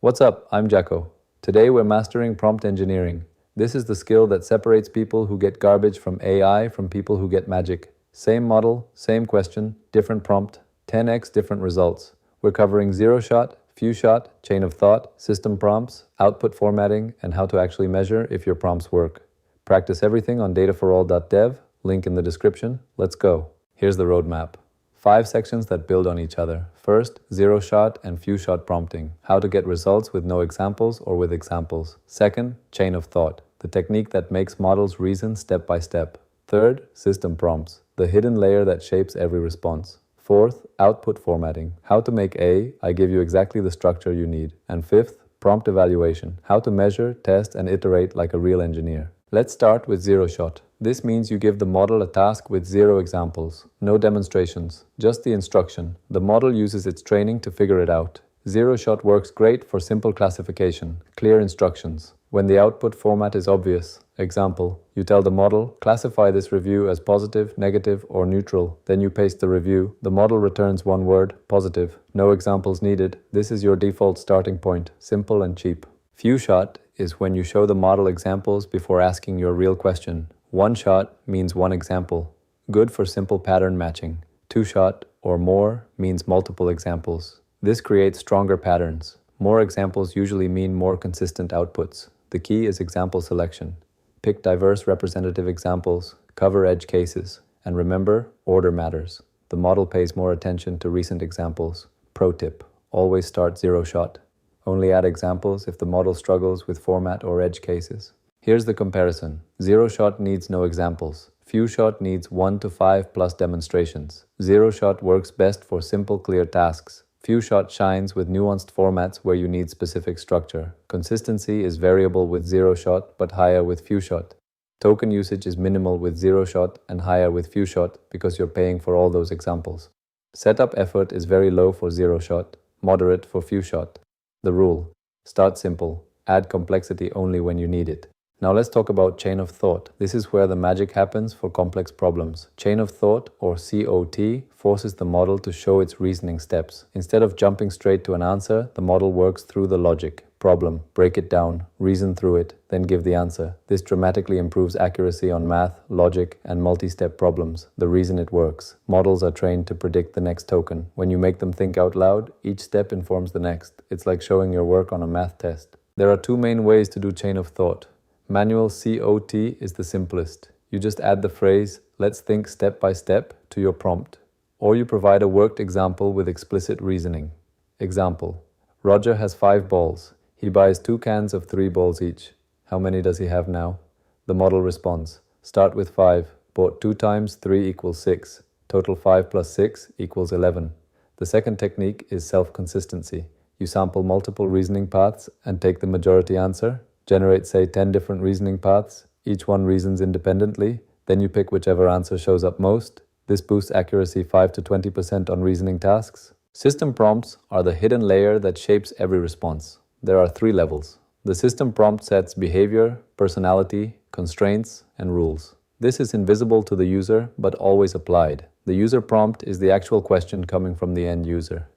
What's up? I'm Jacko. Today we're mastering prompt engineering. This is the skill that separates people who get garbage from AI from people who get magic. Same model, same question, different prompt, 10x different results. We're covering zero shot, few shot, chain of thought, system prompts, output formatting, and how to actually measure if your prompts work. Practice everything on dataforall.dev, link in the description. Let's go. Here's the roadmap. 5 sections that build on each other. First, zero shot and few shot prompting. How to get results with no examples or with examples. Second, chain of thought. The technique that makes models reason step by step. Third, system prompts. The hidden layer that shapes every response. Fourth, output formatting. How to make I give you exactly the structure you need. And fifth, prompt evaluation. How to measure, test, and iterate like a real engineer. Let's start with zero shot. This means you give the model a task with 0 examples, no demonstrations, just the instruction. The model uses its training to figure it out. Zero shot works great for simple classification, clear instructions. When the output format is obvious, example, you tell the model, classify this review as positive, negative, or neutral. Then you paste the review. The model returns one word, positive. No examples needed. This is your default starting point, simple and cheap. Few shot is when you show the model examples before asking your real question. One shot means one example, good for simple pattern matching. Two shot or more means multiple examples. This creates stronger patterns. More examples usually mean more consistent outputs. The key is example selection. Pick diverse representative examples, cover edge cases, and remember, order matters. The model pays more attention to recent examples. Pro tip, always start zero shot. Only add examples if the model struggles with format or edge cases. Here's the comparison. Zero shot needs no examples. Few shot needs 1 to 5 plus demonstrations. Zero shot works best for simple, clear tasks. Few shot shines with nuanced formats where you need specific structure. Consistency is variable with zero shot but higher with few shot. Token usage is minimal with zero shot and higher with few shot because you're paying for all those examples. Setup effort is very low for zero shot, moderate for few shot. The rule: start simple, add complexity only when you need it. Now let's talk about chain of thought. This is where the magic happens for complex problems. Chain of thought, or COT, forces the model to show its reasoning steps. Instead of jumping straight to an answer, the model works through the logic. Problem, break it down, reason through it, then give the answer. This dramatically improves accuracy on math, logic, and multi-step problems. The reason it works. Models are trained to predict the next token. When you make them think out loud, each step informs the next. It's like showing your work on a math test. There are 2 main ways to do chain of thought. Manual COT is the simplest. You just add the phrase, let's think step by step, to your prompt. Or you provide a worked example with explicit reasoning. Example, Roger has 5 balls. He buys 2 cans of 3 balls each. How many does he have now? The model responds, start with 5. Bought 2 times 3 equals 6. Total 5 plus 6 equals 11. The second technique is self-consistency. You sample multiple reasoning paths and take the majority answer. Generate, say, 10 different reasoning paths. Each one reasons independently. Then you pick whichever answer shows up most. This boosts accuracy 5 to 20% on reasoning tasks. System prompts are the hidden layer that shapes every response. There are 3 levels. The system prompt sets behavior, personality, constraints, and rules. This is invisible to the user, but always applied. The user prompt is the actual question coming from the end user,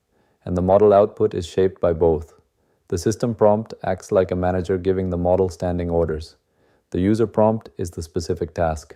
and the model output is shaped by both. The system prompt acts like a manager giving the model standing orders. The user prompt is the specific task.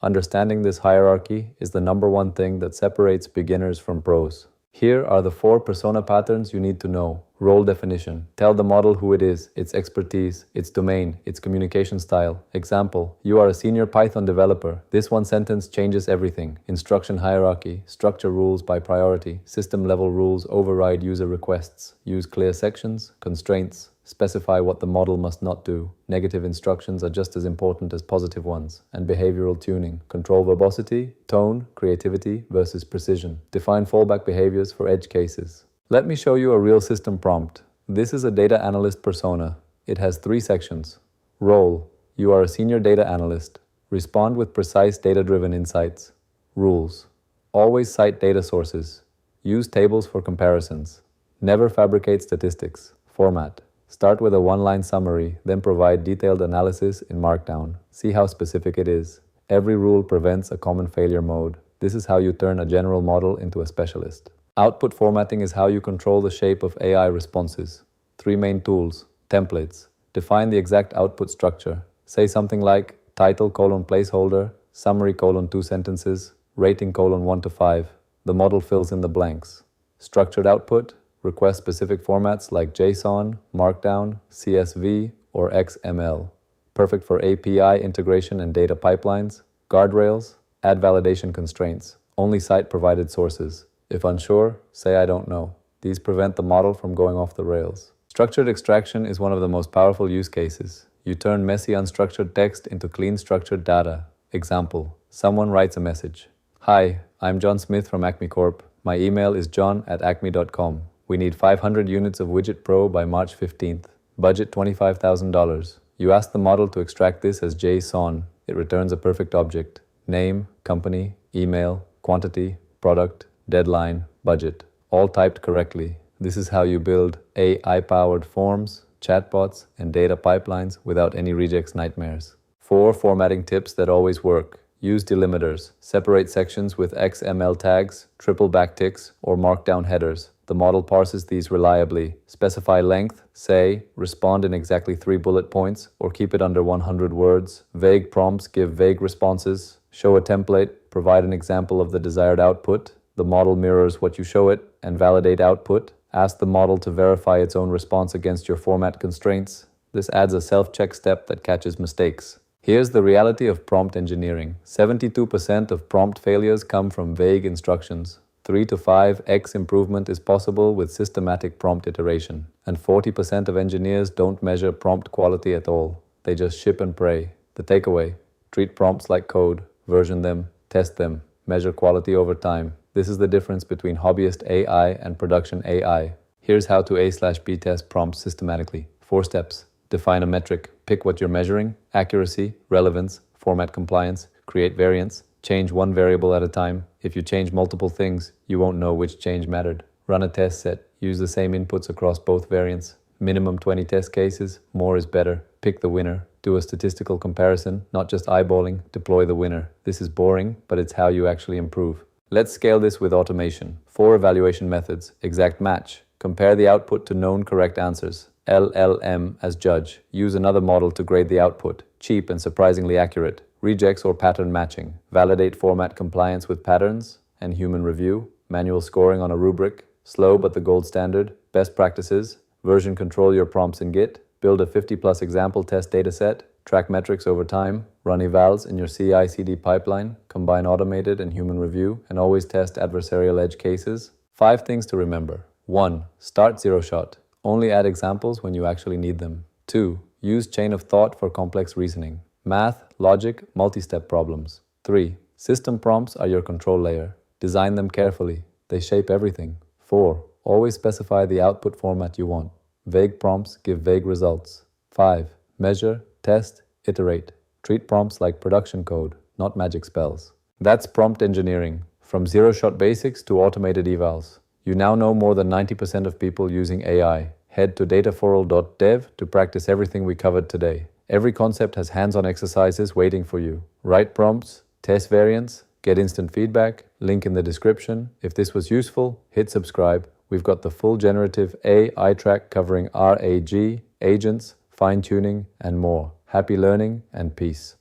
Understanding this hierarchy is the #1 thing that separates beginners from pros. Here are the 4 persona patterns you need to know. Role definition. Tell the model who it is, its expertise, its domain, its communication style. Example, you are a senior Python developer. This one sentence changes everything. Instruction hierarchy. Structure rules by priority. System level rules override user requests. Use clear sections. Constraints. Specify what the model must not do. Negative instructions are just as important as positive ones. And behavioral tuning. Control verbosity, tone, creativity versus precision. Define fallback behaviors for edge cases. Let me show you a real system prompt. This is a data analyst persona. It has 3 sections. Role. You are a senior data analyst. Respond with precise data-driven insights. Rules. Always cite data sources. Use tables for comparisons. Never fabricate statistics. Format. Start with a 1-line summary, then provide detailed analysis in Markdown. See how specific it is. Every rule prevents a common failure mode. This is how you turn a general model into a specialist. Output formatting is how you control the shape of AI responses. Three main tools. Templates. Define the exact output structure. Say something like title: placeholder, summary: 2 sentences, rating: 1 to 5. The model fills in the blanks. Structured output. Request specific formats like JSON, Markdown, CSV, or XML. Perfect for API integration and data pipelines. Guardrails. Add validation constraints. Only site-provided sources. If unsure, say I don't know. These prevent the model from going off the rails. Structured extraction is one of the most powerful use cases. You turn messy unstructured text into clean structured data. Example: someone writes a message. Hi, I'm John Smith from Acme Corp. My email is john@acme.com. We need 500 units of Widget Pro by March 15th. Budget $25,000. You ask the model to extract this as JSON. It returns a perfect object. Name, company, email, quantity, product, deadline, budget. All typed correctly. This is how you build AI-powered forms, chatbots, and data pipelines without any regex nightmares. 4 formatting tips that always work. Use delimiters. Separate sections with XML tags, triple backticks, or markdown headers. The model parses these reliably. Specify length, say, respond in exactly 3 bullet points, or keep it under 100 words. Vague prompts give vague responses. Show a template, provide an example of the desired output. The model mirrors what you show it, and validate output. Ask the model to verify its own response against your format constraints. This adds a self-check step that catches mistakes. Here's the reality of prompt engineering. 72% of prompt failures come from vague instructions. 3 to 5x improvement is possible with systematic prompt iteration. And 40% of engineers don't measure prompt quality at all. They just ship and pray. The takeaway: treat prompts like code, version them, test them, measure quality over time. This is the difference between hobbyist AI and production AI. Here's how to A/B test prompts systematically. 4 steps. Define a metric. Pick what you're measuring: accuracy, relevance, format compliance. Create variants. Change one variable at a time. If you change multiple things, you won't know which change mattered. Run a test set. Use the same inputs across both variants. Minimum 20 test cases. More is better. Pick the winner. Do a statistical comparison, not just eyeballing. Deploy the winner. This is boring, but it's how you actually improve. Let's scale this with automation. 4 evaluation methods. Exact match. Compare the output to known correct answers. LLM as judge. Use another model to grade the output. Cheap and surprisingly accurate. Regex or pattern matching. Validate format compliance with patterns and human review. Manual scoring on a rubric. Slow but the gold standard. Best practices. Version control your prompts in Git. Build a 50+ example test dataset. Track metrics over time. Run evals in your CI/CD pipeline. Combine automated and human review. And always test adversarial edge cases. 5 things to remember. 1. Start zero shot. Only add examples when you actually need them. 2. Use chain of thought for complex reasoning. Math, logic, multi-step problems. 3. System prompts are your control layer. Design them carefully. They shape everything. 4. Always specify the output format you want. Vague prompts give vague results. 5. Measure, test, iterate. Treat prompts like production code, not magic spells. That's prompt engineering. From zero-shot basics to automated evals. You now know more than 90% of people using AI. Head to dataforal.dev to practice everything we covered today. Every concept has hands-on exercises waiting for you. Write prompts, test variants, get instant feedback, link in the description. If this was useful, hit subscribe. We've got the full generative AI track covering RAG, agents, fine-tuning, and more. Happy learning and peace.